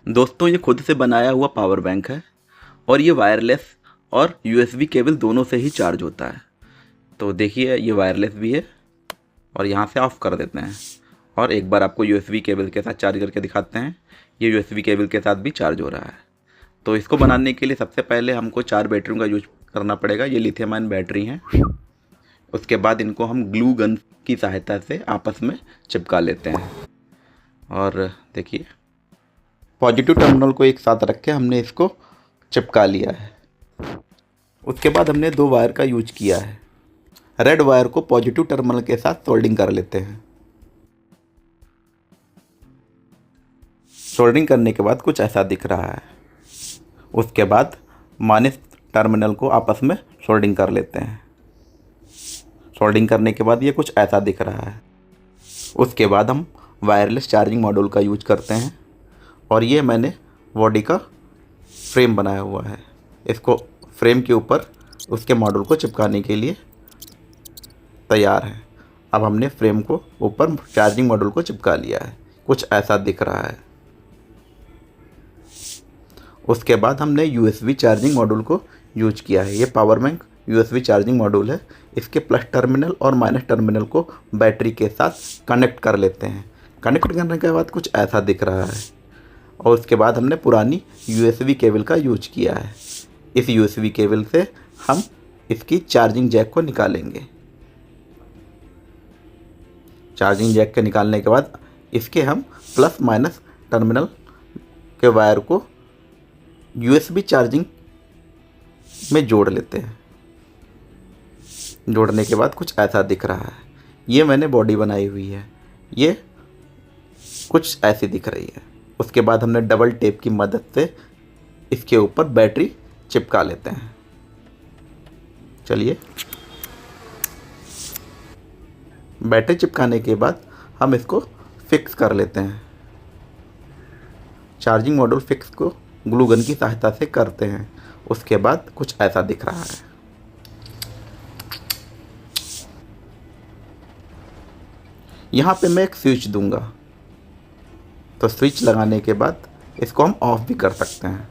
दोस्तों ये खुद से बनाया हुआ पावर बैंक है और ये वायरलेस और यूएसबी केबल दोनों से ही चार्ज होता है। तो देखिए ये वायरलेस भी है और यहाँ से ऑफ़ कर देते हैं और एक बार आपको यूएसबी केबल के साथ चार्ज करके दिखाते हैं। ये यूएसबी केबल के साथ भी चार्ज हो रहा है। तो इसको बनाने के लिए सबसे पहले हमको 4 बैटरियों का यूज करना पड़ेगा। ये लिथियम आयन बैटरी हैं। उसके बाद इनको हम ग्लू गन की सहायता से आपस में चिपका लेते हैं। और देखिए पॉजिटिव टर्मिनल को एक साथ रख के हमने इसको चिपका लिया है। उसके बाद हमने 2 वायर का यूज किया है। रेड वायर को पॉजिटिव टर्मिनल के साथ सोल्डिंग कर लेते हैं। सोल्डिंग करने के बाद कुछ ऐसा दिख रहा है। उसके बाद माइनस टर्मिनल को आपस में सोल्डिंग कर लेते हैं। सोल्डिंग करने के बाद ये कुछ ऐसा दिख रहा है। उसके बाद हम वायरलेस चार्जिंग मॉड्यूल का यूज करते हैं और ये मैंने बॉडी का फ्रेम बनाया हुआ है। इसको फ्रेम के ऊपर उसके मॉड्यूल को चिपकाने के लिए तैयार है। अब हमने फ्रेम को ऊपर चार्जिंग मॉड्यूल को चिपका लिया है। कुछ ऐसा दिख रहा है। उसके बाद हमने यूएसबी चार्जिंग मॉड्यूल को यूज किया है। ये power bank USB charging module है। इसके प्लस टर्मिनल और माइनस टर्मिनल को बैटरी के साथ कनेक्ट कर लेते हैं। कनेक्ट करने के बाद कुछ ऐसा दिख रहा है और उसके बाद हमने पुरानी यूएसबी केबल का यूज किया है। इस यूएसबी केबल से हम इसकी चार्जिंग जैक को निकालेंगे। चार्जिंग जैक के निकालने के बाद इसके हम प्लस माइनस टर्मिनल के वायर को यूएसबी चार्जिंग में जोड़ लेते हैं। जोड़ने के बाद कुछ ऐसा दिख रहा है। ये मैंने बॉडी बनाई हुई है। ये कुछ ऐसी दिख रही है। उसके बाद हमने डबल टेप की मदद से इसके ऊपर बैटरी चिपका लेते हैं। चलिए बैटरी चिपकाने के बाद हम इसको फिक्स कर लेते हैं। चार्जिंग मॉड्यूल फिक्स को ग्लू गन की सहायता से करते हैं। उसके बाद कुछ ऐसा दिख रहा है। यहाँ पे मैं एक स्विच दूंगा। तो स्विच लगाने के बाद इसको हम ऑफ भी कर सकते हैं।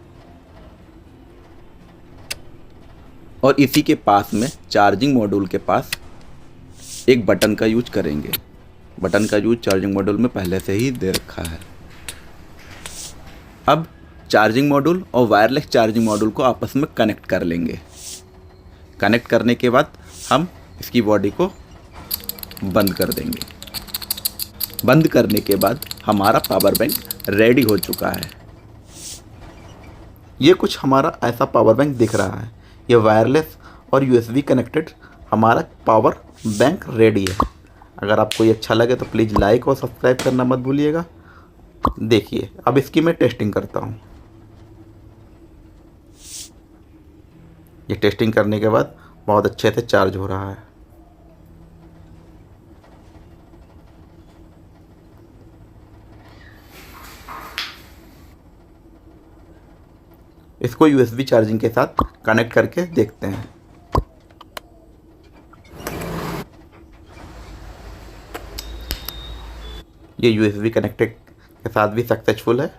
और इसी के पास में चार्जिंग मॉड्यूल के पास एक बटन का यूज करेंगे। बटन का यूज चार्जिंग मॉड्यूल में पहले से ही दे रखा है। अब चार्जिंग मॉड्यूल और वायरलेस चार्जिंग मॉड्यूल को आपस में कनेक्ट कर लेंगे। कनेक्ट करने के बाद हम इसकी बॉडी को बंद कर देंगे। बंद करने के बाद हमारा पावर बैंक रेडी हो चुका है। ये कुछ हमारा ऐसा पावर बैंक दिख रहा है। ये वायरलेस और यूएसबी कनेक्टेड हमारा पावर बैंक रेडी है। अगर आपको ये अच्छा लगे तो प्लीज़ लाइक और सब्सक्राइब करना मत भूलिएगा। देखिए अब इसकी मैं टेस्टिंग करता हूँ। ये टेस्टिंग करने के बाद बहुत अच्छे से चार्ज हो रहा है। इसको यूएसबी चार्जिंग के साथ कनेक्ट करके देखते हैं। ये यूएसबी कनेक्टेड के साथ भी सक्सेसफुल है।